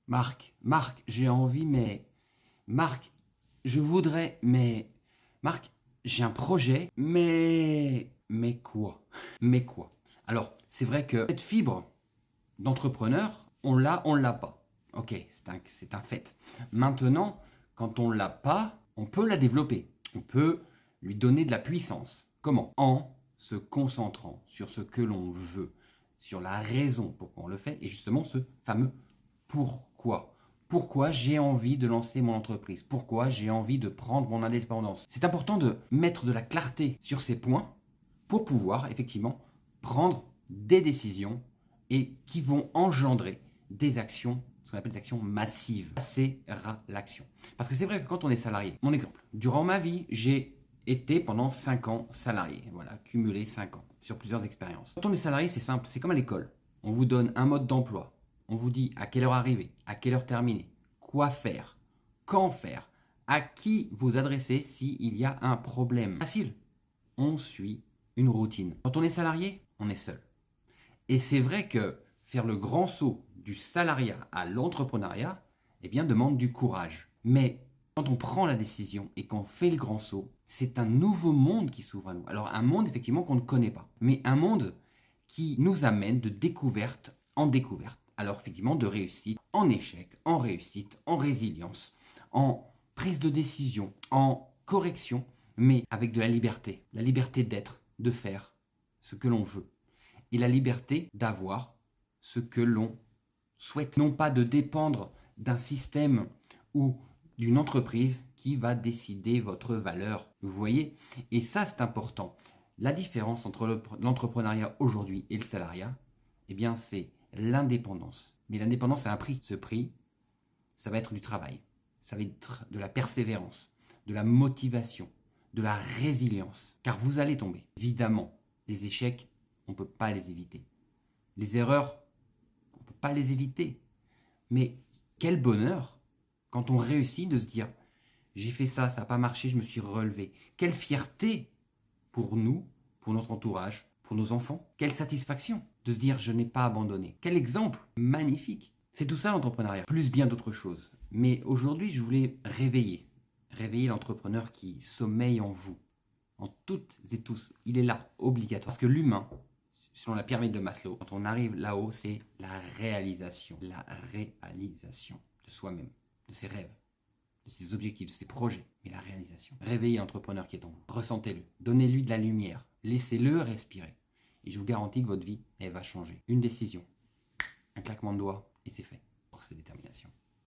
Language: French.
Marc, j'ai envie, mais... Marc, je voudrais, mais... Marc, j'ai un projet, mais... Mais quoi? Mais quoi? Alors, c'est vrai que cette fibre d'entrepreneur, on l'a pas. Ok, c'est un fait. Maintenant, quand on l'a pas, on peut la développer. On peut lui donner de la puissance. Comment? En se concentrant sur ce que l'on veut, sur la raison pourquoi on le fait, et justement ce fameux pourquoi. Pourquoi j'ai envie de lancer mon entreprise? Pourquoi j'ai envie de prendre mon indépendance? C'est important de mettre de la clarté sur ces points pour pouvoir effectivement prendre des décisions et qui vont engendrer des actions, ce qu'on appelle des actions massives. C'est l'action. Parce que c'est vrai que quand on est salarié, mon exemple, durant ma vie, j'ai été pendant 5 ans salarié, voilà, cumulé 5 ans sur plusieurs expériences. Quand on est salarié, c'est simple, c'est comme à l'école. On vous donne un mode d'emploi, on vous dit à quelle heure arriver, à quelle heure terminer, quoi faire, quand faire, à qui vous adresser s'il y a un problème. Facile, on suit une routine. Quand on est salarié, on est seul. Et c'est vrai que faire le grand saut du salariat à l'entrepreneuriat, eh bien, demande du courage. Mais quand on prend la décision et qu'on fait le grand saut, c'est un nouveau monde qui s'ouvre à nous. Alors un monde effectivement qu'on ne connaît pas, mais un monde qui nous amène de découverte en découverte. Alors effectivement de réussite en échec, en réussite, en résilience, en prise de décision, en correction, mais avec de la liberté d'être, de faire ce que l'on veut et la liberté d'avoir ce que l'on souhaite. Non pas de dépendre d'un système ou d'une entreprise qui va décider votre valeur. Vous voyez? Et ça, c'est important. La différence entre l'entrepreneuriat aujourd'hui et le salariat, eh bien, c'est l'indépendance. Mais l'indépendance a un prix. Ce prix, ça va être du travail. Ça va être de la persévérance, de la motivation, de la résilience. Car vous allez tomber. Évidemment, les échecs, on ne peut pas les éviter. Les erreurs, on ne peut pas les éviter. Mais quel bonheur quand on réussit de se dire « j'ai fait ça, ça n'a pas marché, je me suis relevé ». Quelle fierté pour nous, pour notre entourage, pour nos enfants. Quelle satisfaction de se dire « je n'ai pas abandonné ». Quel exemple magnifique. C'est tout ça l'entrepreneuriat, plus bien d'autres choses. Mais aujourd'hui, je voulais réveiller l'entrepreneur qui sommeille en vous, en toutes et tous. Il est là, obligatoire. Parce que l'humain, selon la pyramide de Maslow, quand on arrive là-haut, c'est la réalisation de soi-même, de ses rêves, de ses objectifs, de ses projets, mais la réalisation. Réveillez l'entrepreneur qui est en vous, ressentez-le, donnez-lui de la lumière, laissez-le respirer. Et je vous garantis que votre vie, elle va changer. Une décision, un claquement de doigts, et c'est fait. Force et détermination.